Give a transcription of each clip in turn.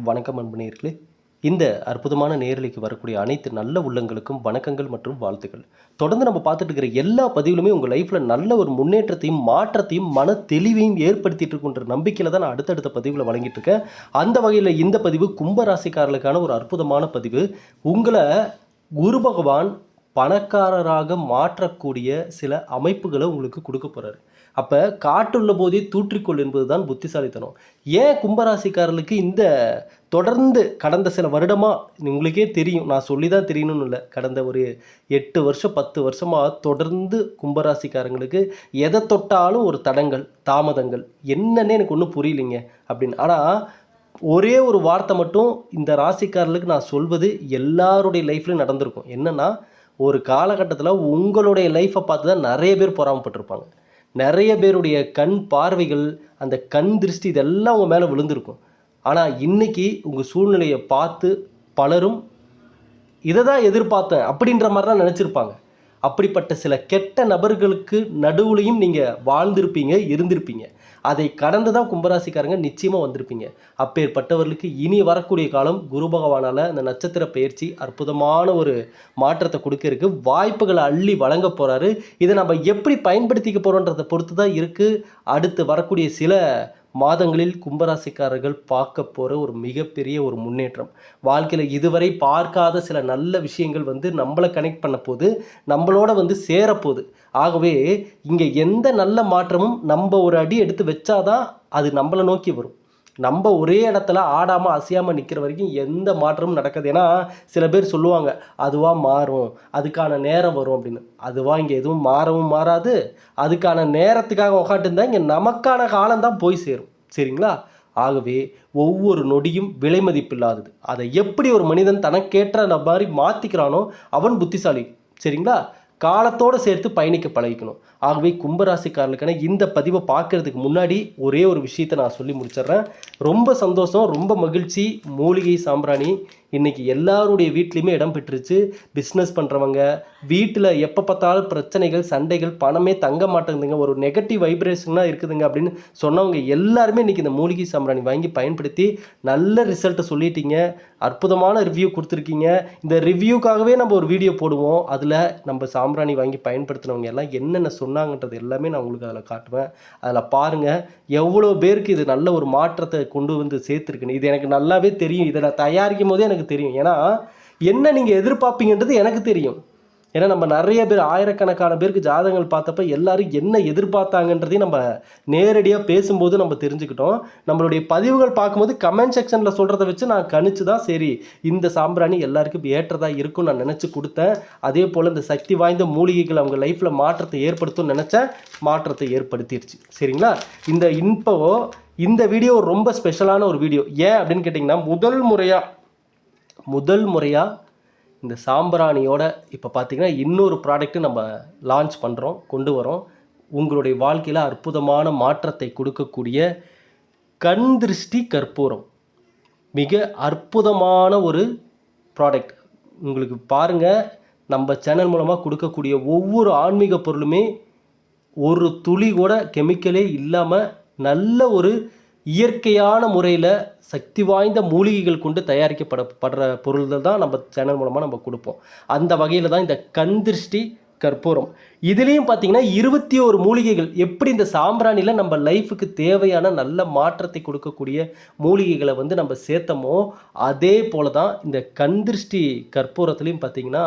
வணக்கம் அன்பு நேயர்களே. இந்த அற்புதமான நேயர்களுக்கு வரக்கூடிய அனைத்து நல்ல உள்ளங்களுக்கும் வணக்கங்கள் மற்றும் வாழ்த்துக்கள். தொடர்ந்து நம்ம பார்த்துட்டு இருக்கிற எல்லா பதிவிலுமே உங்கள் லைஃப்பில் நல்ல ஒரு முன்னேற்றத்தையும் மாற்றத்தையும் மன தெளிவையும் ஏற்படுத்திட்டு இருக்குன்ற நம்பிக்கையில் தான் நான் அடுத்தடுத்த பதிவில் வழங்கிட்டு இருக்கேன். அந்த வகையில் இந்த பதிவு கும்ப ராசிக்காரர்களுக்கான ஒரு அற்புதமான பதிவு. உங்களை குரு பகவான் பணக்காரராக மாற்றக்கூடிய சில அமைப்புகளை உங்களுக்கு கொடுக்க போகிறாரு. அப்போ காற்றுள்ள போதே தூற்றிக்கொள் என்பது தான் புத்திசாலித்தனம். ஏன் கும்பராசிக்காரர்களுக்கு இந்த தொடர்ந்து கடந்த சில வருடமாக உங்களுக்கே தெரியும், நான் சொல்லி தான் தெரியணும்னு இல்லை, கடந்த ஒரு 8 வருஷம் 10 வருஷமாக தொடர்ந்து கும்பராசிக்காரங்களுக்கு எதை தொட்டாலும் ஒரு தடங்கள் தாமதங்கள் என்னன்னே எனக்கு ஒன்றும் புரியலைங்க அப்படின்னு. ஆனால் ஒரே ஒரு வார்த்தை மட்டும் இந்த ராசிக்காரர்களுக்கு நான் சொல்வது எல்லாருடைய லைஃப்லையும் நடந்திருக்கும். என்னென்னா, ஒரு காலகட்டத்தில் உங்களுடைய லைஃப்பை பார்த்து தான் நிறைய பேர் பொறாமப்பட்டிருப்பாங்க. நிறைய பேருடைய கண் பார்வைகள், அந்த கண் திருஷ்டி இதெல்லாம் உங்கள் மேலே விழுந்திருக்கும். ஆனால் இன்றைக்கி உங்கள் சூழ்நிலையை பார்த்து பலரும் இதை தான் எதிர்பார்த்தேன் அப்படின்ற மாதிரிலாம் நினச்சிருப்பாங்க. அப்படிப்பட்ட சில கெட்ட நபர்களுக்கு நடுவுலையும் நீங்கள் வாழ்ந்திருப்பீங்க, இருந்திருப்பீங்க. அதை கடந்து தான் கும்பராசிக்காரங்க நிச்சயமாக வந்திருப்பீங்க. அப்பேற்பட்டவர்களுக்கு இனி வரக்கூடிய காலம் குரு பகவானால் அந்த நட்சத்திர பயிற்சி அற்புதமான ஒரு மாற்றத்தை கொடுக்கறதுக்கு வாய்ப்புகளை அள்ளி வழங்க போகிறாரு. இதை நம்ம எப்படி பயன்படுத்திக்க போகிறோன்றதை பொறுத்து தான் இருக்குது. அடுத்து வரக்கூடிய சில மாதங்களில் கும்பராசிக்காரர்கள் பார்க்க போகிற ஒரு மிகப்பெரிய ஒரு முன்னேற்றம். வாழ்க்கையில் இதுவரை பார்க்காத சில நல்ல விஷயங்கள் நம்மளை கனெக்ட் பண்ண போது, நம்மளோட சேரப்போகுது. ஆகவே இங்கே எந்த நல்ல மாற்றமும் நம்ம ஒரு அடி எடுத்து வச்சாதான் அது நம்மளை நோக்கி வரும். நம்ம ஒரே இடத்துல ஆடாமல் அசையாமல் நிற்கிற வரைக்கும் எந்த மாற்றமும் நடக்காது. ஏன்னா சில பேர் சொல்லுவாங்க, அதுவாக மாறும், அதுக்கான நேரம் வரும் அப்படின்னு. அதுவாக இங்கே எதுவும் மாறவும் மாறாது. அதுக்கான நேரத்துக்காக உட்காந்துருந்தா இங்கே நமக்கான காலம்தான் போய் சேரும். சரிங்களா? ஆகவே ஒவ்வொரு நொடியும் விலை மதிப்பில்லாதது. அதை எப்படி ஒரு மனிதன் தனக்கேற்ற மாதிரி மாற்றிக்கிறானோ அவன் புத்திசாலி. சரிங்களா? காலத்தோடு சேர்த்து பயணிக்க பழகிக்கணும். ஆகவே கும்பராசிக்காரர்களுக்கான இந்த பதிவை பார்க்கறதுக்கு முன்னாடி ஒரே ஒரு விஷயத்தை நான் சொல்லி முடிச்சிடுறேன். ரொம்ப சந்தோஷம், ரொம்ப மகிழ்ச்சி. மூலிகை சாம்பிராணி இன்றைக்கி எல்லாருடைய வீட்லேயுமே இடம் பெற்றுச்சு. பிஸ்னஸ் பண்ணுறவங்க வீட்டில் எப்போ பார்த்தாலும் பிரச்சனைகள், சண்டைகள், பணமே தங்க மாட்டேங்குதுங்க, ஒரு நெகட்டிவ் வைப்ரேஷனாக இருக்குதுங்க அப்படின்னு சொன்னவங்க எல்லாருமே இன்றைக்கி இந்த மூலிகை சாம்பிராணி வாங்கி பயன்படுத்தி நல்ல ரிசல்ட்டை சொல்லிட்டீங்க. அற்புதமான ரிவ்யூ கொடுத்துருக்கீங்க. இந்த ரிவ்யூக்காகவே நம்ம ஒரு வீடியோ போடுவோம். அதில் நம்ம சாம்பிராணி வாங்கி பயன்படுத்தினவங்க எல்லாம் என்னென்ன சொன்னாங்கன்றது எல்லாமே நான் உங்களுக்கு அதில் காட்டுவேன். அதில் பாருங்கள் எவ்வளோ பேருக்கு இது நல்ல ஒரு மாற்றத்தை கொண்டு சேர்த்துருக்குன்னு. இது எனக்கு நல்லாவே தெரியும். இதை நான் தயாரிக்கும் போதே எனக்கு தெரியும். ஏன்னா என்ன நீங்கள் எதிர்பார்ப்பீங்கன்றது எனக்கு தெரியும். ஏன்னா நம்ம நிறைய பேர், ஆயிரக்கணக்கான பேருக்கு ஜாதகங்கள் பார்த்தப்ப எல்லாரும் என்ன எதிர்பார்த்தாங்கன்றதையும் நம்ம நேரடியாக பேசும்போது நம்ம தெரிஞ்சுக்கிட்டோம். நம்மளுடைய பதிவுகள் பார்க்கும்போது கமெண்ட் செக்ஷனில் சொல்கிறத வச்சு நான் கணிச்சு தான் சரி இந்த சாம்பிராணி எல்லாருக்கும் ஏற்றதாக இருக்கும்னு நான் நினச்சி கொடுத்தேன். அதே போல் இந்த சக்தி வாய்ந்த மூலிகைகள் அவங்க லைஃப்பில் மாற்றத்தை ஏற்படுத்தும்னு நினச்சேன். மாற்றத்தை ஏற்படுத்திடுச்சு. சரிங்களா? இந்த வீடியோ ரொம்ப ஸ்பெஷலான ஒரு வீடியோ. ஏன் அப்படின்னு கேட்டிங்கன்னா, முதல் முறையாக இந்த சாம்பிராணியோட இப்போ பார்த்திங்கன்னா இன்னொரு ப்ராடக்ட்டு நம்ம லான்ச் பண்ணுறோம், கொண்டு வரோம். உங்களுடைய வாழ்க்கையில் அற்புதமான மாற்றத்தை கொடுக்கக்கூடிய கண் திருஷ்டி கற்பூரம். மிக அற்புதமான ஒரு ப்ராடக்ட். உங்களுக்கு பாருங்கள், நம்ம சேனல் மூலமாக கொடுக்கக்கூடிய ஒவ்வொரு ஆன்மீக பொருளுமே ஒரு துளி கூட கெமிக்கலே இல்லாமல் நல்ல ஒரு இயற்கையான முறையில் சக்தி வாய்ந்த மூலிகைகள் கொண்டு தயாரிக்கப்படுற பொருள்கள் தான் நம்ம சேனல் மூலமாக நம்ம கொடுப்போம். அந்த வகையில் தான் இந்த கண் திருஷ்டி கற்பூரம். இதுலேயும் பார்த்திங்கன்னா 21 மூலிகைகள். எப்படி இந்த சாம்பிராணியில் நம்ம லைஃபுக்கு தேவையான நல்ல மாற்றத்தை கொடுக்கக்கூடிய மூலிகைகளை நம்ம சேர்த்தமோ அதே போல் தான் இந்த கண் திருஷ்டி கற்பூரத்துலேயும் பார்த்திங்கன்னா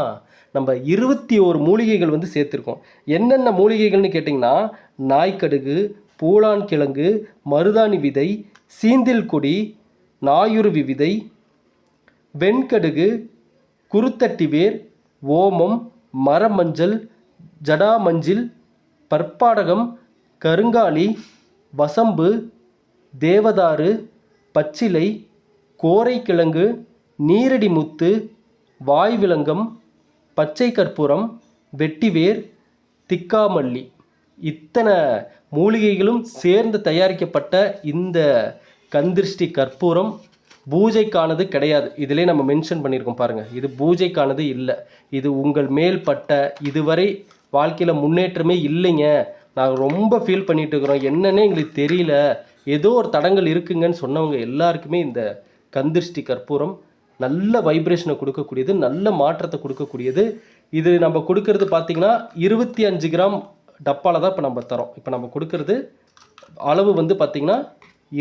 நம்ம 21 மூலிகைகள் சேர்த்துருக்கோம். என்னென்ன மூலிகைகள்னு கேட்டிங்கன்னா, நாய்க்கடுகு, பூலான் கிழங்கு, மருதாணி விதை, சீந்தில் கொடி, நாயுருவி விதை, வெண்கடுகு, குருத்தட்டி வேர், ஓமம், மரமஞ்சள், ஜடாமஞ்சில், பற்பாடகம், கருங்காலி, வசம்பு, தேவதாரு, பச்சிலை, கோரைக்கிழங்கு, நீரடி முத்து, வாய்விலங்கம், பச்சை கற்பூரம், வெட்டிவேர், திக்காமல்லி, இத்தனை மூலிகைகளும் சேர்ந்து தயாரிக்கப்பட்ட இந்த கந்திருஷ்டி கற்பூரம் பூஜைக்கானது கிடையாது. இதிலே நம்ம மென்ஷன் பண்ணியிருக்கோம் பாருங்கள். இது பூஜைக்கானது இல்லை. இது உங்கள் மேல்பட்ட இதுவரை வாழ்க்கையில் முன்னேற்றமே இல்லைங்க, நாங்கள் ரொம்ப ஃபீல் பண்ணிகிட்டு இருக்கிறோம், என்னன்னே எங்களுக்கு தெரியல, ஏதோ ஒரு தடங்கள் இருக்குங்கன்னு சொன்னவங்க எல்லாருக்குமே இந்த கந்திருஷ்டி கற்பூரம் நல்ல வைப்ரேஷனை கொடுக்கக்கூடியது, நல்ல மாற்றத்தை கொடுக்கக்கூடியது. இது நம்ம கொடுக்கறது பார்த்தீங்கன்னா 25 கிராம் டப்பாவில் தான் இப்போ நம்ம தரோம். இப்போ நம்ம கொடுக்கறது அளவு வந்து பார்த்திங்கன்னா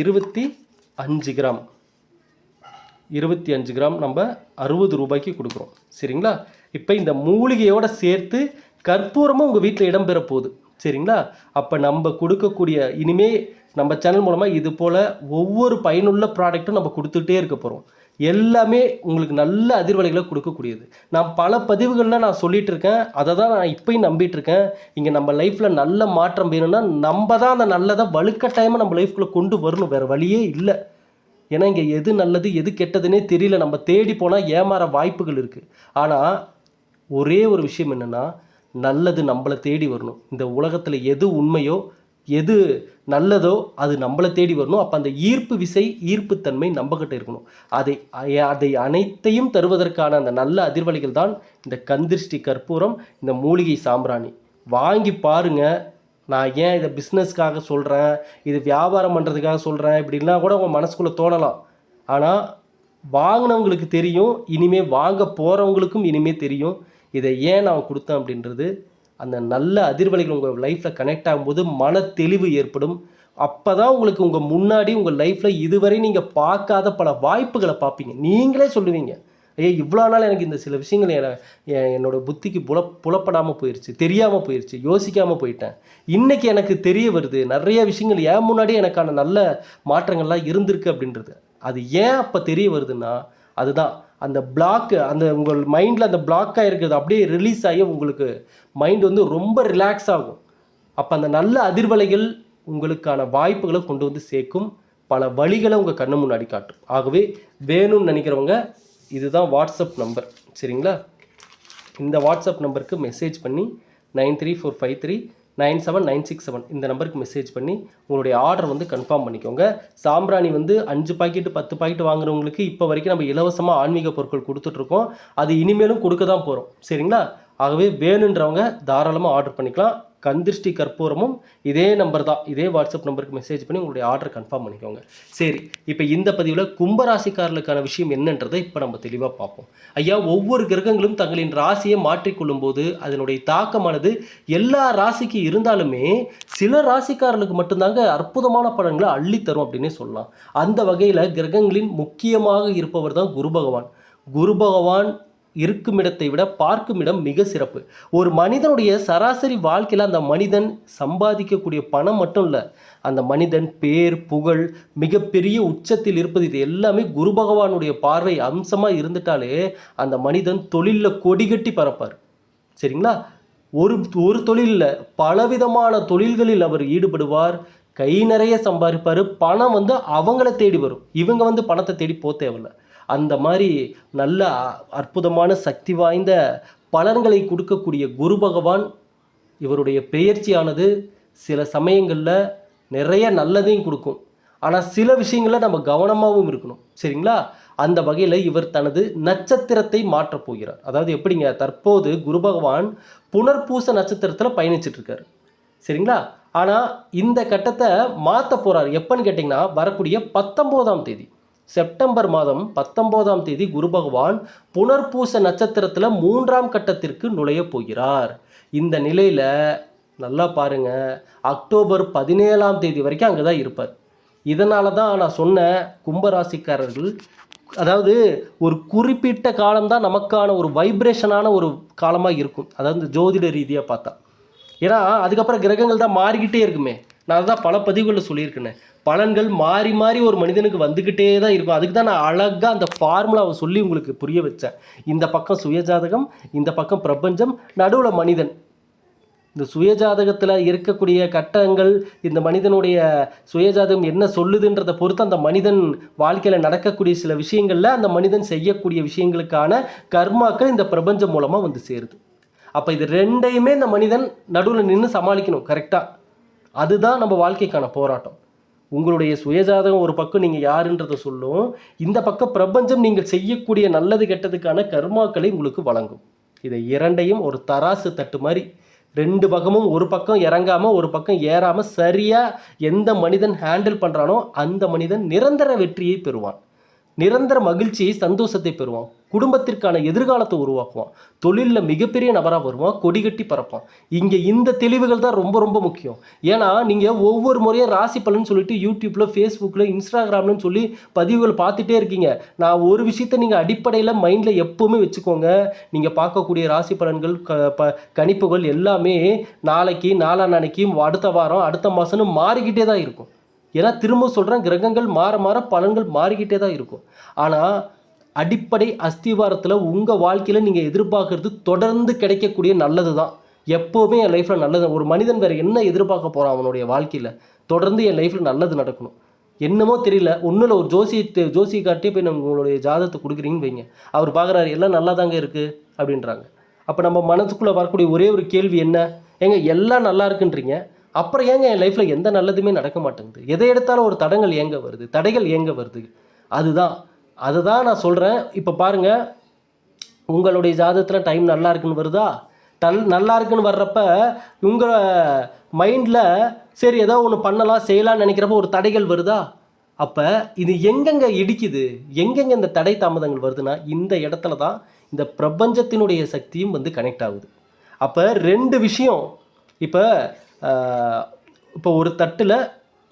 25 கிராம் 25 கிராம் நம்ம 60 ரூபாய்க்கு கொடுக்குறோம். சரிங்களா? இப்போ இந்த மூலிகையோடு சேர்த்து கற்பூரமும் உங்கள் வீட்டில் இடம்பெற போகுது. சரிங்களா? அப்போ நம்ம கொடுக்கக்கூடிய இனிமே நம்ம சேனல் மூலமாக இது போல் ஒவ்வொரு பயனுள்ள ப்ராடக்ட்டும் நம்ம கொடுத்துட்டே இருக்க போகிறோம். எல்லாமே உங்களுக்கு நல்ல அதிர்வலைகளை கொடுக்கக்கூடியது. நான் பல பதிவுகளில் நான் சொல்லிகிட்டு இருக்கேன், அதை தான் நான் இப்போயும் நம்பிட்டு இருக்கேன். இங்கே நம்ம லைஃப்பில் நல்ல மாற்றம் வேணும்னா நம்ம தான் அந்த நல்லதை வலுக்கட்டாயமாக நம்ம லைஃப்குள்ளே கொண்டு வரணும், வேறு வழியே இல்லை. ஏன்னா இங்கே எது நல்லது எது கெட்டதுன்னே தெரியல. நம்ம தேடி போனால் ஏமாற வாய்ப்புகள் இருக்குது. ஆனால் ஒரே ஒரு விஷயம் என்னென்னா, நல்லது நம்மளை தேடி வரணும். இந்த உலகத்தில் எது உண்மையோ எது நல்லதோ அது நம்மளை தேடி வரணும். அப்போ அந்த ஈர்ப்பு விசை ஈர்ப்புத்தன்மை நம்மக்கிட்ட இருக்கணும். அதை அனைத்தையும் தருவதற்கான அந்த நல்ல அதிர்வலைகள் தான் இந்த கந்திருஷ்டி கற்பூரம், இந்த மூலிகை சாம்பிராணி. வாங்கி பாருங்கள். நான் ஏன் இதை பிஸ்னஸ்க்காக சொல்கிறேன், இது வியாபாரம் பண்ணுறதுக்காக சொல்கிறேன் இப்படிலாம் கூட உங்கள் மனசுக்குள்ளே தோணலாம். ஆனால் வாங்கினவங்களுக்கு தெரியும், இனிமேல் வாங்க போகிறவங்களுக்கும் இனிமேல் தெரியும் இதை ஏன் நான் கொடுத்தேன் அப்படின்றது. அந்த நல்ல அதிர்வலைகள் உங்கள் லைஃப்பில் கனெக்ட் ஆகும்போது மன தெளிவு ஏற்படும். அப்போ தான் உங்களுக்கு உங்கள் முன்னாடி உங்கள் லைஃப்பில் இதுவரை நீங்கள் பார்க்காத பல வாய்ப்புகளை பார்ப்பீங்க. நீங்களே சொல்லுவீங்க, ஐயா இவ்வளோ நாள் எனக்கு இந்த சில விஷயங்கள் என்னோட புத்திக்கு புலப்படாமல் போயிடுச்சு, தெரியாமல் போயிடுச்சு, யோசிக்காமல் போயிட்டேன். இன்றைக்கி எனக்கு தெரிய வருது நிறைய விஷயங்கள் ஏன் முன்னாடி எனக்கான நல்ல மாற்றங்கள்லாம் இருந்திருக்கு அப்படின்றது. அது ஏன் அப்போ தெரிய வருதுன்னா, அதுதான் அந்த பிளாக்கு, அந்த உங்கள் மைண்டில் அந்த பிளாக்காக இருக்கிறது அப்படியே ரிலீஸ் ஆகி உங்களுக்கு மைண்ட் வந்து ரொம்ப ரிலாக்ஸ் ஆகும். அப்போ அந்த நல்ல அதிர்வலைகள் உங்களுக்கான வாய்ப்புகளை கொண்டு வந்து சேர்க்கும், பல வழிகளை உங்கள் கண்ணு முன்னாடி காட்டும். ஆகவே வேணும்னு நினைக்கிறவங்க இதுதான் வாட்ஸ்அப் நம்பர். சரிங்களா? இந்த வாட்ஸ்அப் நம்பருக்கு மெசேஜ் பண்ணி 9345397967 இந்த நம்பருக்கு மெசேஜ் பண்ணி உங்களுடைய ஆர்டர் வந்து கன்ஃபார்ம் பண்ணிக்கோங்க. சாம்பிராணி வந்து 5 பாக்கெட்டு 10 பாக்கெட்டு வாங்குறவங்களுக்கு இப்போ வரைக்கும் நம்ம இலவசமாக ஆன்மீக பொருட்கள் கொடுத்துட்ருக்கோம். அது இனிமேலும் கொடுக்க தான் போகிறோம். சரிங்களா? ஆகவே வேணுன்றவங்க தாராளமாக ஆர்டர் பண்ணிக்கலாம். கந்திருஷ்டி கற்பூரமும் இதே நம்பர் தான், இதே வாட்ஸ்அப் நம்பருக்கு மெசேஜ் பண்ணி உங்களுடைய ஆர்டர் கன்ஃபார்ம் பண்ணிக்கோங்க. சரி, இப்போ இந்த பதிவில் கும்பராசிக்காரர்களுக்கான விஷயம் என்னன்றதை இப்போ நம்ம தெளிவாக பார்ப்போம். ஐயா, ஒவ்வொரு கிரகங்களும் தங்களின் ராசியை மாற்றிக்கொள்ளும் போது அதனுடைய தாக்கமானது எல்லா ராசிக்கு இருந்தாலுமே சில ராசிக்காரர்களுக்கு மட்டும்தாங்க அற்புதமான பலன்களை அள்ளித்தரும் அப்படின்னே சொல்லலாம். அந்த வகையில் கிரகங்களின் முக்கியமாக இருப்பவர் தான் குரு பகவான். குரு பகவான் இருக்கும் இடத்தை விட பார்க்கும் இடம் மிக சிறப்பு. ஒரு மனிதனுடைய சராசரி வாழ்க்கையில் அந்த மனிதன் சம்பாதிக்கக்கூடிய பணம் மட்டும் இல்லை, அந்த மனிதன் பேர் புகழ் மிகப்பெரிய உச்சத்தில் இருப்பது, இது எல்லாமே குரு பகவானுடைய பார்வை அம்சமாக இருந்துட்டாலே அந்த மனிதன் தொழிலில் கொடிகட்டி பறப்பார். சரிங்களா? ஒரு தொழிலில் பலவிதமான தொழில்களில் அவர் ஈடுபடுவார், கை நிறைய சம்பாதிப்பார். பணம் வந்து அவங்கள தேடி வரும், இவங்க வந்து பணத்தை தேடி போக தேவையில்லை. அந்த மாதிரி நல்ல அற்புதமான சக்தி வாய்ந்த பலன்களை கொடுக்கக்கூடிய குரு பகவான், இவருடைய பெயர்ச்சியானது சில சமயங்களில் நிறைய நல்லதையும் கொடுக்கும். ஆனால் சில விஷயங்களில் நம்ம கவனமாகவும் இருக்கணும். சரிங்களா? அந்த வகையில் இவர் தனது நட்சத்திரத்தை மாற்றப் போகிறார். அதாவது எப்படிங்க, தற்போது குரு பகவான் புனர்பூச நட்சத்திரத்தில் பயணிச்சிட்ருக்கார். சரிங்களா? ஆனால் இந்த கட்டத்தை மாற்ற போகிறார். எப்போன்னு கேட்டிங்கன்னா, வரக்கூடிய 19ஆம் தேதி செப்டம்பர் மாதம் 19ஆம் தேதி குரு பகவான் புனர்பூச நட்சத்திரத்தில் 3ஆம் கட்டத்திற்கு நுழைய போகிறார். இந்த நிலையில் நல்லா பாருங்கள், அக்டோபர் 17ஆம் தேதி வரைக்கும் அங்கே தான் இருப்பார். இதனால தான் நான் சொன்ன கும்பராசிக்காரர்கள், அதாவது ஒரு குறிப்பிட்ட காலம்தான் நமக்கான ஒரு வைப்ரேஷனான ஒரு காலமாக இருக்கும். அதாவது ஜோதிட ரீதியாக பார்த்தா. ஏன்னா அதுக்கப்புறம் கிரகங்கள் தான் மாறிக்கிட்டே இருக்குமே. நான் அதுதான் பல பதிவுகளில் சொல்லியிருக்கேன், பலன்கள் மாறி மாறி ஒரு மனிதனுக்கு வந்துக்கிட்டே தான் இருக்கும். அதுக்கு தான் நான் அழகாக அந்த ஃபார்முலாவை சொல்லி உங்களுக்கு புரிய வச்சேன். இந்த பக்கம் சுயஜாதகம், இந்த பக்கம் பிரபஞ்சம், நடுவில் மனிதன். இந்த சுயஜாதகத்தில் இருக்கக்கூடிய கட்டங்கள், இந்த மனிதனுடைய சுயஜாதகம் என்ன சொல்லுதுன்றதை பொறுத்து அந்த மனிதன் வாழ்க்கையில் நடக்கக்கூடிய சில விஷயங்களில் அந்த மனிதன் செய்யக்கூடிய விஷயங்களுக்கான கர்மாக்கள் இந்த பிரபஞ்சம் மூலமாக வந்து சேருது. அப்போ இது ரெண்டையுமே இந்த மனிதன் நடுவில் நின்று சமாளிக்கணும் கரெக்டாக. அதுதான் நம்ம வாழ்க்கைக்கான போராட்டம். உங்களுடைய சுயஜாதகம் ஒரு பக்கம் நீங்கள் யாருன்றதை சொல்லும், இந்த பக்கம் பிரபஞ்சம் நீங்கள் செய்யக்கூடிய நல்லது கெட்டதுக்கான கர்மாக்களை உங்களுக்கு வழங்கும். இதை இரண்டையும் ஒரு தராசு தட்டு மாதிரி ரெண்டு பக்கமும் ஒரு பக்கம் இறங்காமல் ஒரு பக்கம் ஏறாமல் சரியாக எந்த மனிதன் ஹேண்டில் பண்ணுறானோ அந்த மனிதன் நிரந்தர வெற்றியை பெறுவான். நிரந்தர மகிழ்ச்சியை, சந்தோஷத்தை பெறுவான். குடும்பத்திற்கான எதிர்காலத்தை உருவாக்குவான். தொழிலில் மிகப்பெரிய நபராக வருவான். கொடி கட்டி பறப்பான். இங்கே இந்த தெளிவுகள் தான் ரொம்ப ரொம்ப முக்கியம். ஏன்னா நீங்கள் ஒவ்வொரு முறையும் ராசி பலன் சொல்லிட்டு யூடியூப்பில், ஃபேஸ்புக்கில், இன்ஸ்டாகிராம்னு சொல்லி பதிவுகள் பார்த்துட்டே இருக்கீங்க. நான் ஒரு விஷயத்தை நீங்கள் அடிப்படையில் மைண்டில் எப்போவுமே வச்சுக்கோங்க. நீங்கள் பார்க்கக்கூடிய ராசி பலன்கள், கணிப்புகள் எல்லாமே நாளைக்கு, நாளான்னைக்கு, அடுத்த வாரம், அடுத்த மாதம்னு மாறிக்கிட்டே தான் இருக்கும். ஏன்னா திரும்ப சொல்கிறேன், கிரகங்கள் மாற மாற பலன்கள் மாறிக்கிட்டே தான் இருக்கும். ஆனால் அடிப்படை அஸ்திவாரத்தில் உங்கள் வாழ்க்கையில் நீங்கள் எதிர்பார்க்கறது தொடர்ந்து கிடைக்கக்கூடிய நல்லது தான். எப்போவுமே என் லைஃப்பில் நல்லது. ஒரு மனிதன் வேறு என்ன எதிர்பார்க்க போகிறான் அவனுடைய வாழ்க்கையில்? தொடர்ந்து என் லைஃப்பில் நல்லது நடக்கணும். என்னமோ தெரியல, ஒன்றும் இல்லை, ஒரு ஜோசியக்கார்ட்டே போய் நம்ம உங்களுடைய ஜாதகத்தை கொடுக்குறீங்கன்னு வைங்க. அவர் பார்க்குறாரு, எல்லாம் நல்லா தாங்க இருக்குது அப்படின்றாங்க. அப்போ நம்ம மனசுக்குள்ளே வரக்கூடிய ஒரே ஒரு கேள்வி என்ன? ஏங்க எல்லாம் நல்லா இருக்குன்றீங்க, அப்புறம் ஏங்க என் லைஃப்பில் எந்த நல்லதுமே நடக்க மாட்டேங்குது? எதை எடுத்தாலும் ஒரு தடங்கள் ஏங்க வருது, தடைகள் ஏங்க வருது? அதை தான் நான் சொல்கிறேன். இப்போ பாருங்கள், உங்களுடைய ஜாதகத்தில் டைம் நல்லா இருக்குன்னு வருதா? நல்லா இருக்குன்னு வர்றப்ப உங்கள் மைண்டில் சரி ஏதோ ஒன்று பண்ணலாம், செய்யலாம்னு நினைக்கிறப்ப ஒரு தடைகள் வருதா? அப்போ இது எங்கெங்கே இடிக்குது, எங்கெங்கே இந்த தடை தாமதங்கள் வருதுன்னா, இந்த இடத்துல தான் இந்த பிரபஞ்சத்தினுடைய சக்தியும் வந்து கனெக்ட் ஆகுது. அப்போ 2 விஷயம். இப்போ ஒரு தட்டில்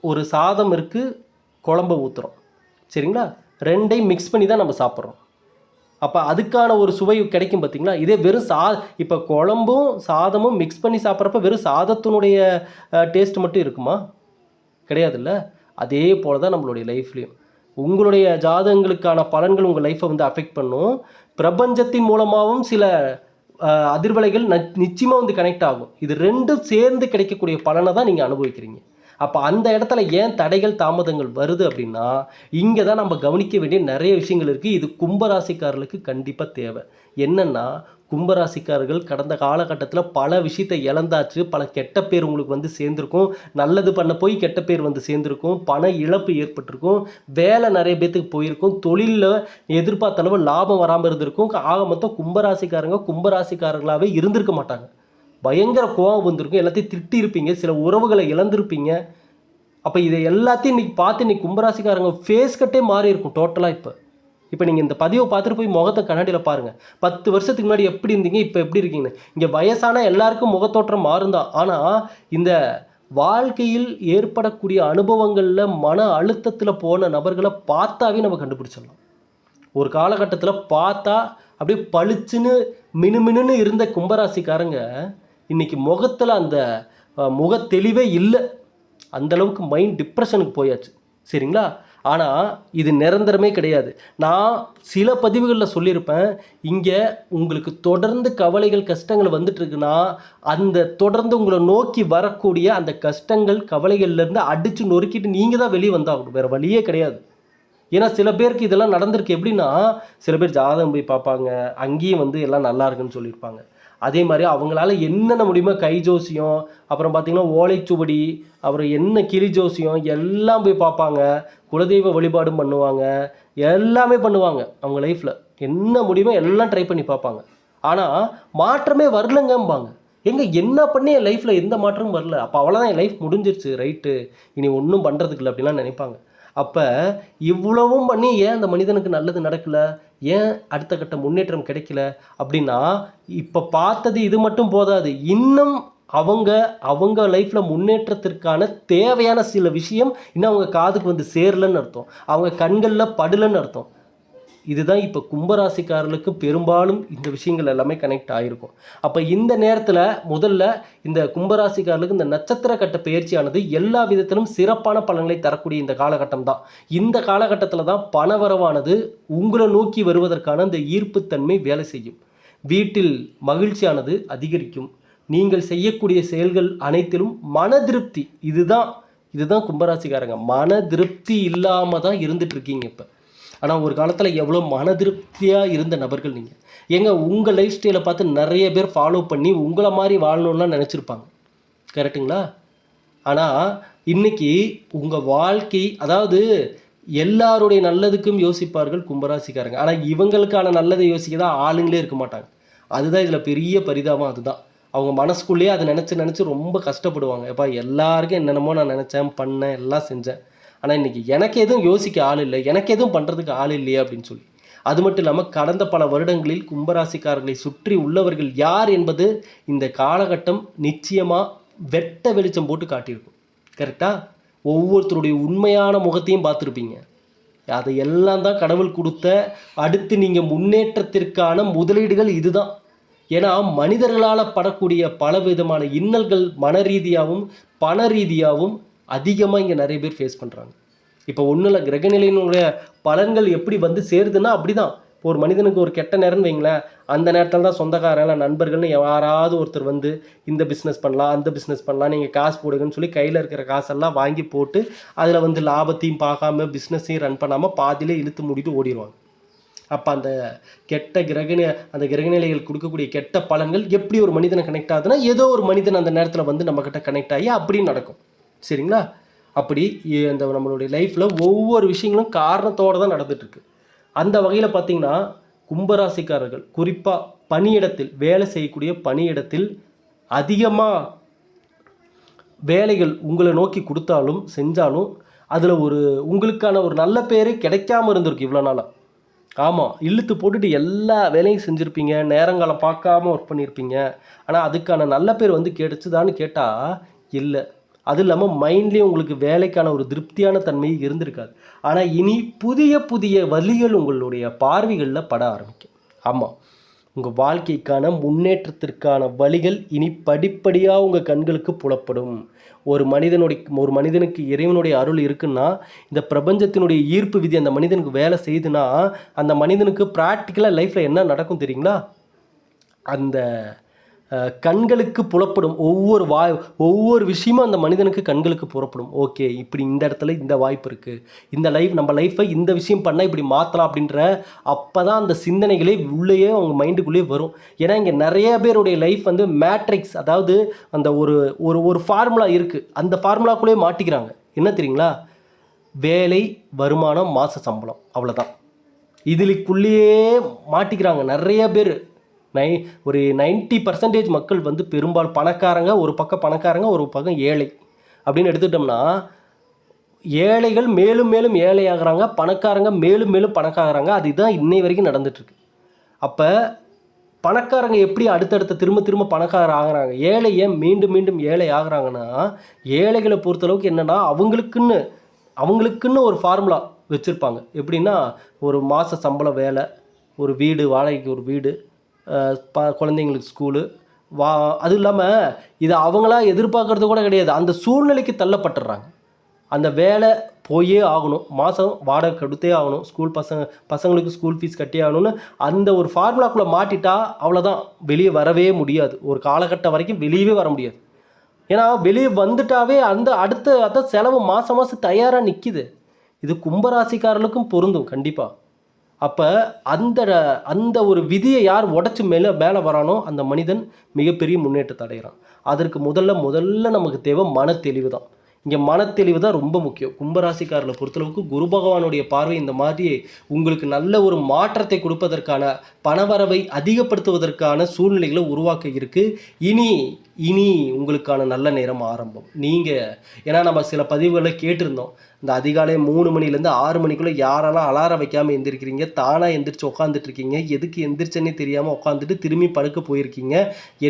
ஒரு சாதம் இருக்குது, குழம்பை ஊற்றுறோம், சரிங்களா? 2ஐயும் மிக்ஸ் பண்ணி தான் நம்ம சாப்பிட்றோம். அப்போ அதுக்கான ஒரு சுவை கிடைக்கும் பார்த்தீங்களா? இதே வெறும் இப்போ குழம்பும் சாதமும் மிக்ஸ் பண்ணி சாப்பிட்றப்ப வெறும் சாதத்தினுடைய டேஸ்ட் மட்டும் இருக்குமா? கிடையாதுல்ல. அதே போல் தான் நம்மளுடைய லைஃப்லேயும் உங்களுடைய ஜாதகங்களுக்கான பலன்கள் உங்கள் லைஃப்பை வந்து அஃபெக்ட் பண்ணும். பிரபஞ்சத்தின் மூலமாகவும் சில அதிர்வலைகள் நிச்சயமாக வந்து கனெக்ட் ஆகும். இது 2ம் சேர்ந்து கிடைக்கக்கூடிய பலனை தான் நீங்கள் அனுபவிக்கிறீங்க. அப்போ அந்த இடத்துல ஏன் தடைகள் தாமதங்கள் வருது அப்படின்னா, இங்கே தான் நம்ம கவனிக்க வேண்டிய நிறைய விஷயங்கள் இருக்குது. இது கும்பராசிக்காரர்களுக்கு கண்டிப்பாக தேவை. என்னென்னா, கும்பராசிக்காரர்கள் கடந்த காலகட்டத்தில் பல விஷயத்தை இழந்தாச்சு. பல கெட்ட பேர் உங்களுக்கு வந்து சேர்ந்துருக்கும். நல்லது பண்ண போய் கெட்ட பேர் வந்து சேர்ந்துருக்கும். பண இழப்பு ஏற்பட்டிருக்கும். வேலை நிறைய பேர்த்துக்கு போயிருக்கும். தொழிலில் எதிர்பார்த்த அளவு லாபம் வராமல் இருந்திருக்கும். ஆக மொத்தம் கும்பராசிக்காரர்களாகவே இருந்திருக்க மாட்டாங்க. பயங்கர கோபம் வந்திருக்கும். எல்லாத்தையும் திட்டி இருப்பீங்க. சில உறவுகளை இழந்திருப்பீங்க. அப்போ இதை எல்லாத்தையும் இன்றைக்கி பார்த்து இன்றைக்கி கும்பராசிக்காரங்க ஃபேஸ் கட்டே மாறி இருக்கும் டோட்டலாக. இப்போ நீங்கள் இந்த பதிவை பார்த்துட்டு போய் முகத்தை கண்ணாடியில் பாருங்கள். 10 வருஷத்துக்கு முன்னாடி எப்படி இருந்தீங்க, இப்போ எப்படி இருக்கீங்க? இங்கே வயசான எல்லாருக்கும் முகத்தோற்றம் மாறுந்தான். ஆனால் இந்த வாழ்க்கையில் ஏற்படக்கூடிய அனுபவங்களில் மன அழுத்தத்தில் போன நபர்களை பார்த்தாவே நம்ம கண்டுபிடிச்சிடலாம். ஒரு காலகட்டத்தில் பார்த்தா அப்படியே பளிச்சுன்னு மினுமினுன்னு இருந்த கும்பராசிக்காரங்க இன்றைக்கி முகத்தில் அந்த முக தெளிவே இல்லை. அந்தளவுக்கு மைண்ட் டிப்ரெஷனுக்கு போயாச்சு, சரிங்களா? ஆனால் இது நிரந்தரமே கிடையாது. நான் சில பதிவுகளில் சொல்லியிருப்பேன், இங்கே உங்களுக்கு தொடர்ந்து கவலைகள், கஷ்டங்கள் வந்துட்டுருக்குன்னா, அந்த தொடர்ந்து உங்களை நோக்கி வரக்கூடிய அந்த கஷ்டங்கள், கவலைகள்லேருந்து அடித்து நொறுக்கிட்டு நீங்கள் தான் வெளியே வந்தாகணும். வேறு வழியே கிடையாது. ஏன்னா சில பேருக்கு இதெல்லாம் நடந்திருக்கு. எப்படின்னா, சில பேர் ஜாதகம் போய் பார்ப்பாங்க, அங்கேயும் வந்து எல்லாம் நல்லா இருக்குன்னு சொல்லியிருப்பாங்க. அதே மாதிரி அவங்களால என்னென்ன முடியுமோ கை ஜோசியம், அப்புறம் பார்த்திங்கன்னா ஓலைச்சுவடி, அப்புறம் என்ன கிளி ஜோசியம் எல்லாம் போய் பார்ப்பாங்க. குலதெய்வ வழிபாடும் பண்ணுவாங்க. எல்லாமே பண்ணுவாங்க. அவங்க லைஃப்பில் என்ன முடியுமோ எல்லாம் ட்ரை பண்ணி பார்ப்பாங்க. ஆனால் மாற்றமே வரலங்கம்பாங்க. என்ன பண்ணி என் லைஃப்பில் எந்த மாற்றமும் வரல, அப்போ அவ்வளோதான், என் லைஃப் முடிஞ்சிருச்சு, ரைட்டு, இனி ஒன்றும் பண்ணுறதுக்கு இல்லை அப்படின்லாம் நினைப்பாங்க. அப்போ இவ்வளவும் பண்ணி ஏன் அந்த மனிதனுக்கு நல்லது நடக்கலை, ஏன் அடுத்த கட்ட முன்னேற்றம் கிடைக்கல அப்படின்னா, இப்போ பார்த்தது இது மட்டும் போதாது. இன்னும் அவங்க லைஃப்பில் முன்னேற்றத்திற்கான தேவையான சில விஷயம் இன்னும் அவங்க காதுக்கு வந்து சேரலன்னு அர்த்தம். அவங்க கண்களில் படலன்னு அர்த்தம். இதுதான் இப்போ கும்பராசிக்காரர்களுக்கு பெரும்பாலும் இந்த விஷயங்கள் எல்லாமே கனெக்ட் ஆகிருக்கும். அப்போ இந்த நேரத்தில் முதல்ல இந்த கும்பராசிக்காரர்களுக்கு இந்த நட்சத்திர கட்ட பயிற்சியானது எல்லா விதத்திலும் சிறப்பான பலன்களை தரக்கூடிய இந்த காலகட்டம் தான். இந்த காலகட்டத்தில் தான் பணவரவானது உங்களை நோக்கி வருவதற்கான இந்த ஈர்ப்புத்தன்மை வேலை செய்யும். வீட்டில் மகிழ்ச்சியானது அதிகரிக்கும். நீங்கள் செய்யக்கூடிய செயல்கள் அனைத்திலும் மன திருப்தி. இதுதான் கும்பராசிக்காரங்க. மன திருப்தி இல்லாமல் தான் இருந்துட்டு இருக்கீங்க இப்போ. ஆனால் ஒரு காலத்தில் எவ்வளோ மன திருப்தியாக இருந்த நபர்கள் நீங்கள். உங்கள் லைஃப் ஸ்டைலை பார்த்து நிறைய பேர் ஃபாலோ பண்ணி உங்களை மாதிரி வாழணும்லாம் நினச்சிருப்பாங்க, கரெக்டுங்களா? ஆனால் இன்றைக்கி உங்கள் வாழ்க்கை, அதாவது எல்லாருடைய நல்லதுக்கும் யோசிப்பார்கள் கும்பராசிக்காரங்க. ஆனால் இவங்களுக்கான நல்லதை யோசிக்க தான் ஆளுங்களே இருக்க மாட்டாங்க. அதுதான் இதில் பெரிய பரிதாபம். அதுதான் அவங்க மனசுக்குள்ளேயே அதை நினச்சி ரொம்ப கஷ்டப்படுவாங்க. எப்பா எல்லாருக்கும் என்னென்னமோ நான் நினச்சேன், பண்ணேன், எல்லாம் செஞ்சேன், ஆனால் இன்றைக்கி எனக்கு எதுவும் யோசிக்க ஆள் இல்லை, எனக்கு எதுவும் பண்ணுறதுக்கு ஆள் இல்லையே அப்படின்னு சொல்லி. அது மட்டும் இல்லாமல் கடந்த பல வருடங்களில் கும்பராசிக்காரர்களை சுற்றி உள்ளவர்கள் யார் என்பது இந்த காலகட்டம் நிச்சயமாக வெட்ட வெளிச்சம் போட்டு காட்டியிருக்கும். கரெக்டாக ஒவ்வொருத்தருடைய உண்மையான முகத்தையும் பார்த்துருப்பீங்க. அதையெல்லாம் தான் கடவுள் கொடுத்த அடுத்து நீங்கள் முன்னேற்றத்திற்கான முதலீடுகள் இதுதான். ஏன்னா மனிதர்களால் படக்கூடிய பல விதமான இன்னல்கள் மன ரீதியாகவும் பண ரீதியாகவும் அதிகமாக இங்கே நிறைய பேர் ஃபேஸ் பண்ணுறாங்க. இப்போ ஒன்றும் இல்லை, கிரகநிலையினுடைய பலன்கள் எப்படி வந்து சேருதுன்னா அப்படி தான். இப்போ ஒரு மனிதனுக்கு ஒரு கெட்ட நேரம்னு வைங்களேன், அந்த நேரத்தில் தான் சொந்தக்காரங்க நண்பர்கள்னு யாராவது ஒருத்தர் வந்து இந்த பிஸ்னஸ் பண்ணலாம் அந்த பிஸ்னஸ் பண்ணலாம் நீங்கள் காசு போடுங்கன்னு சொல்லி கையில் இருக்கிற காசெல்லாம் வாங்கி போட்டு அதில் வந்து லாபத்தையும் பார்க்காம பிஸ்னஸையும் ரன் பண்ணாமல் பாதியிலே இழுத்து மூடிட்டு ஓடிடுவாங்க. அப்போ அந்த கிரகநிலைகள் கொடுக்கக்கூடிய கெட்ட பலன்கள் எப்படி ஒரு மனிதனை கனெக்ட் ஆகுதுன்னா ஏதோ ஒரு மனிதன் அந்த நேரத்தில் வந்து நம்மக்கிட்ட கனெக்ட் ஆகி அப்படின்னு நடக்கும். சரிங்களா? அப்படி இந்த நம்மளுடைய லைஃப்பில் ஒவ்வொரு விஷயங்களும் காரணத்தோடு தான் நடந்துகிட்ருக்கு. அந்த வகையில் பார்த்திங்கன்னா கும்பராசிக்காரர்கள் குறிப்பாக பணியிடத்தில் வேலை செய்யக்கூடிய பணியிடத்தில் அதிகமாக வேலைகள் உங்களை நோக்கி கொடுத்தாலும் செஞ்சாலும் அதில் உங்களுக்கான ஒரு நல்ல பேர் கிடைக்காம இருந்திருக்கு இவ்வளோ நாளாக. ஆமாம், இழுத்து போட்டுட்டு எல்லா வேலையும் செஞ்சுருப்பீங்க, நேரங்காலம் பார்க்காம ஒர்க் பண்ணியிருப்பீங்க. ஆனால் அதுக்கான நல்ல பேர் வந்து கிடைச்சுதான்னு கேட்டால் இல்லை. அது இல்லாமல் மைண்ட்லேயும் உங்களுக்கு வேலைக்கான ஒரு திருப்தியான தன்மை இருந்திருக்காது. ஆனால் இனி புதிய புதிய வழிகள் உங்களுடைய பார்வைகளில் பட ஆரம்பிக்கும். ஆமாம், உங்கள் வாழ்க்கைக்கான முன்னேற்றத்திற்கான வழிகள் இனி படிப்படியாக உங்கள் கண்களுக்கு புலப்படும். ஒரு மனிதனுக்கு இறைவனுடைய அருள் இருக்குன்னா இந்த பிரபஞ்சத்தினுடைய ஈர்ப்பு விதி அந்த மனிதனுக்கு வேலை செய்யுதுன்னா அந்த மனிதனுக்கு ப்ராக்டிக்கலாக லைஃப்பில் என்ன நடக்கும் தெரியுங்களா? அந்த கண்களுக்கு புலப்படும் ஒவ்வொரு விஷயமும் அந்த மனிதனுக்கு கண்களுக்கு புறப்படும். ஓகே, இப்படி இந்த இடத்துல இந்த வாய்ப்பு இருக்குது, நம்ம லைஃப்பை இந்த விஷயம் பண்ணால் இப்படி மாற்றலாம் அப்படின்ற அப்போ தான் அந்த சிந்தனைகளே உள்ளேயே அவங்க மைண்டுக்குள்ளேயே வரும். ஏன்னா இங்கே நிறைய பேருடைய லைஃப் வந்து மேட்ரிக்ஸ், அதாவது அந்த ஒரு ஃபார்முலா இருக்குது, அந்த ஃபார்முலாக்குள்ளேயே மாட்டிக்கிறாங்க. என்ன தெரியுங்களா? வேலை, வருமானம், மாத சம்பளம், அவ்வளோதான். இதுக்குள்ளேயே மாட்டிக்கிறாங்க நிறைய பேர். ஒரு 90% மக்கள் வந்து பெரும்பாலும் பணக்காரங்க ஒரு பக்கம் ஒரு பக்கம் ஏழை அப்படின்னு எடுத்துக்கிட்டோம்னா ஏழைகள் மேலும் மேலும் ஏழையாகிறாங்க, பணக்காரங்க மேலும் மேலும் பணக்காகிறாங்க. அதுதான் இன்னை வரைக்கும் நடந்துட்டுருக்கு. அப்போ பணக்காரங்க எப்படி அடுத்தடுத்த திரும்ப பணக்காரர் ஆகிறாங்க, ஏழை ஏன் மீண்டும் மீண்டும் ஏழை ஆகிறாங்கன்னா ஏழைகளை பொறுத்தளவுக்கு என்னென்னா அவங்களுக்குன்னு ஒரு ஃபார்முலா வச்சுருப்பாங்க. எப்படின்னா ஒரு மாத சம்பளம் வேலை, ஒரு வீடு, வாடகைக்கு ஒரு வீடு, குழந்தைங்களுக்கு ஸ்கூலு, அதுவும் இல்லாமல் இதை அவங்களா எதிர்பார்க்கறது கூட கிடையாது, அந்த சூழ்நிலைக்கு தள்ளப்பட்டுடுறாங்க. அந்த வேலை போயே ஆகணும், மாதம் வாடகை கொடுத்தே ஆகணும், பசங்களுக்கு ஸ்கூல் ஃபீஸ் கட்டி ஆகணும்னு அந்த ஒரு ஃபார்முலாக்குள்ளே மாட்டிட்டா அவ்வளோதான், வெளியே வரவே முடியாது. ஒரு காலகட்டம் வரைக்கும் வெளியவே வர முடியாது. ஏன்னா வெளியே வந்துட்டாவே அதான் செலவு மாதம் தயாராக நிற்கிது. இது கும்பராசிக்காரர்களுக்கும் பொருந்தும் கண்டிப்பாக. அப்போ அந்த ஒரு விதியை யார் உடச்சி மேலே வரானோ அந்த மனிதன் மிகப்பெரிய முன்னேற்றத்தை அடைகிறான். அதற்கு முதல்ல நமக்கு தேவை மன தெளிவு தான். இங்கே மனத்தெளிவு தான் ரொம்ப முக்கியம். கும்பராசிக்காரர்களை பொறுத்தளவுக்கு குரு பகவானுடைய பார்வை இந்த மாதிரி உங்களுக்கு நல்ல ஒரு மாற்றத்தை கொடுப்பதற்கான பணவரவை அதிகப்படுத்துவதற்கான சூழ்நிலைகளை உருவாக்க இருக்குது. இனி உங்களுக்கான நல்ல நேரம் ஆரம்பம். ஏன்னா நம்ம சில பதிவுகளை கேட்டிருந்தோம், இந்த அதிகாலை 3 மணிலேருந்து 6 மணிக்குள்ளே யாரெல்லாம் அலாரம் வைக்காமல் எந்திரிக்கிறீங்க, தானாக எந்திரிச்சு உட்காந்துட்ருக்கீங்க, எதுக்கு எந்திரிச்சேன்னே தெரியாமல் உட்காந்துட்டு திரும்பி படுக்க போயிருக்கீங்க,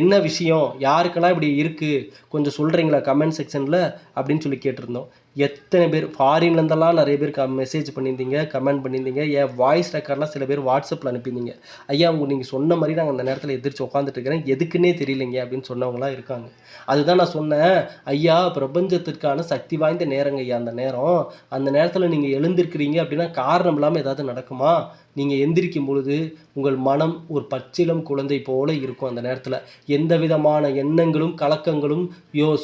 என்ன விஷயம், யாருக்கெல்லாம் இப்படி இருக்குது கொஞ்சம் சொல்கிறீங்களா கமெண்ட் செக்ஷனில் அப்படின்னு சொல்லி கேட்டிருந்தோம். எத்தனை பேர் ஃபாரின்லேருந்தெல்லாம் நிறைய பேர் மெசேஜ் பண்ணியிருந்தீங்க, கமெண்ட் பண்ணியிருந்தீங்க, என் வாய்ஸ் ரெக்கார்ட்லாம் சில பேர் வாட்ஸ்அப்பில் அனுப்பியிருந்தீங்க. ஐயா நீங்கள் சொன்ன மாதிரி நாங்கள் அந்த நேரத்தில் எதிர்த்து உட்காந்துட்டு இருக்கிறேன், எதுக்குன்னே தெரியலைங்க அப்படின்னு சொன்னவங்களாம் இருக்காங்க. அதுதான் நான் சொன்னேன், ஐயா பிரபஞ்சத்திற்கான சக்தி வாய்ந்த நேரங்க ஐயா அந்த நேரத்தில் நீங்கள் எழுந்திருக்கிறீங்க அப்படின்னா காரணம் இல்லாமல் ஏதாவது நடக்குமா? நீங்கள் எந்திரிக்கும் பொழுது உங்கள் மனம் ஒரு பச்சிலம் குழந்தை போல இருக்கும். அந்த நேரத்தில் எந்த விதமான எண்ணங்களும் கலக்கங்களும்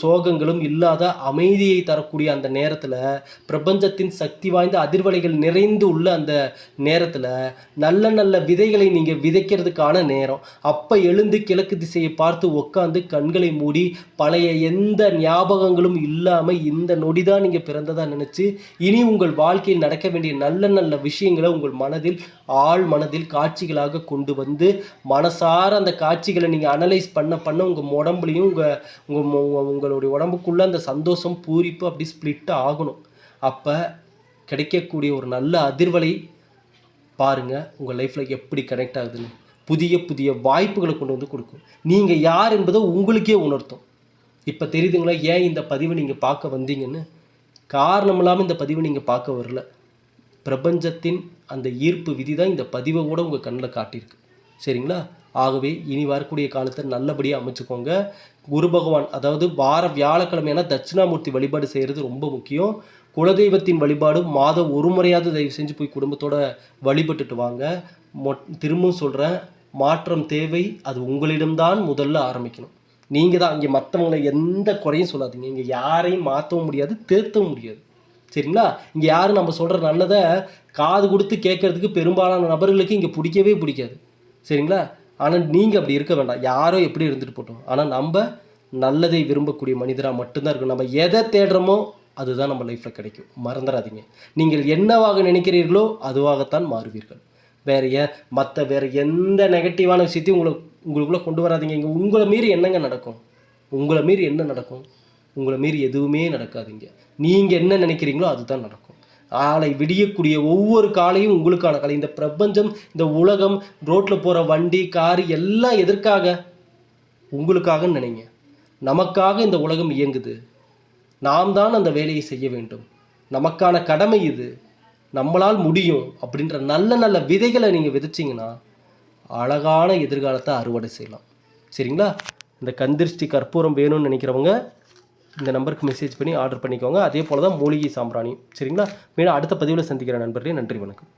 சோகங்களும் இல்லாத அமைதியை தரக்கூடிய அந்த நேரத்தில், பிரபஞ்சத்தின் சக்தி வாய்ந்த அதிர்வலைகள் நிறைந்து உள்ள அந்த நேரத்தில் நல்ல நல்ல விதைகளை நீங்கள் விதைக்கிறதுக்கான நேரம். அப்போ எழுந்து கிழக்கு திசையை பார்த்து உட்காந்து கண்களை மூடி பழைய எந்த ஞாபகங்களும் இல்லாமல் இந்த நொடிதான் நீங்கள் பிறந்ததாக நினச்சி இனி உங்கள் வாழ்க்கையில் நடக்க வேண்டிய நல்ல நல்ல விஷயங்களை உங்கள் ஆழ் மனதில் காட்சிகளாக கொண்டு வந்து மனசார அந்த காட்சிகளை நீங்கள் அனலைஸ் பண்ண உங்கள் உடம்புலையும் உங்களுடைய உடம்புக்குள்ளே அந்த சந்தோஷம் பூரிப்பு அப்படி ஸ்ப்ளிட் ஆகணும். அப்போ கிடைக்கக்கூடிய ஒரு நல்ல அதிர்வலை பாருங்கள் உங்கள் லைஃப்பில் எப்படி கனெக்ட் ஆகுதுன்னு. புதிய புதிய வாய்ப்புகளை கொண்டு வந்து கொடுக்கும். நீங்கள் யார் என்பதை உங்களுக்கே உணர்த்தும். இப்போ தெரியுதுங்களா ஏன் இந்த பதிவை நீங்கள் பார்க்க வந்தீங்கன்னு? காரணம் இல்லாமல் இந்த பதிவை நீங்கள் பார்க்க வரல. பிரபஞ்சத்தின் அந்த ஈர்ப்பு விதி தான் இந்த பதிவை கூட உங்கள் கண்ணில் காட்டியிருக்கு. சரிங்களா? ஆகவே இனி வரக்கூடிய காலத்தை நல்லபடியாக அமைச்சுக்கோங்க. குரு பகவான், அதாவது வார வியாழக்கிழமையான தட்சிணாமூர்த்தி வழிபாடு செய்கிறது ரொம்ப முக்கியம். குலதெய்வத்தின் வழிபாடு மாதம் ஒரு முறையாவது தயவு செஞ்சு போய் குடும்பத்தோட வழிபட்டுட்டு வாங்க. திரும்பவும் சொல்கிறேன், மாற்றம் தேவை. அது உங்களிடம்தான் முதல்ல ஆரம்பிக்கணும். நீங்கள் தான். இங்கே மற்றவங்களை எந்த குறையும் சொல்லாதீங்க. இங்கே யாரையும் மாற்றவும் முடியாது, தேர்த்தவும் முடியாது. சரிங்களா? இங்கே யாரும் நம்ம சொல்கிற நல்லதை காது கொடுத்து கேட்கறதுக்கு பெரும்பாலான நபர்களுக்கு இங்கே பிடிக்கவே பிடிக்காது. சரிங்களா? ஆனால் நீங்கள் அப்படி இருக்க வேண்டாம். யாரோ எப்படி இருந்துட்டு போட்டோம். ஆனால் நம்ம நல்லதை விரும்பக்கூடிய மனிதராக மட்டும்தான் இருக்கணும். நம்ம எதை தேடுறோமோ அதுதான் நம்ம லைஃப்பில் கிடைக்கும். மறந்துடாதீங்க. நீங்கள் என்னவாக நினைக்கிறீர்களோ அதுவாகத்தான் மாறுவீர்கள். வேறு எந்த நெகட்டிவான விஷயத்தையும் உங்களுக்குள்ளே கொண்டு வராதிங்க. இங்கே உங்களை மீறி என்னங்க நடக்கும்? உங்களை மீறி என்ன நடக்கும்? உங்களை மீறி எதுவுமே நடக்காதீங்க. நீங்கள் என்ன நினைக்கிறீங்களோ அதுதான் நடக்கும். ஆளை விடியக்கூடிய ஒவ்வொரு காலையும் உங்களுக்கான காலை. இந்த பிரபஞ்சம், இந்த உலகம், ரோட்டில் போகிற வண்டி, காரு எல்லாம் எதற்காக? உங்களுக்காக நினைங்க. நமக்காக இந்த உலகம் இயங்குது. நாம் தான் அந்த வேலையை செய்ய வேண்டும். நமக்கான கடமை இது. நம்மளால் முடியும் அப்படின்ற நல்ல நல்ல விதைகளை நீங்கள் விதைச்சிங்கன்னா அழகான எதிர்காலத்தை அறுவடை செய்யலாம். சரிங்களா? இந்த கந்திருஷ்டி கற்பூரம் வேணும்னு நினைக்கிறவங்க இந்த நம்பருக்கு மெசேஜ் பண்ணி ஆர்டர் பண்ணிக்கோங்க. அதே போல் தான் மூலிகை சாம்பிராணி. சரிங்களா? மேலும் அடுத்த பதிவில் சந்திக்கிற நண்பர்களே, நன்றி, வணக்கம்.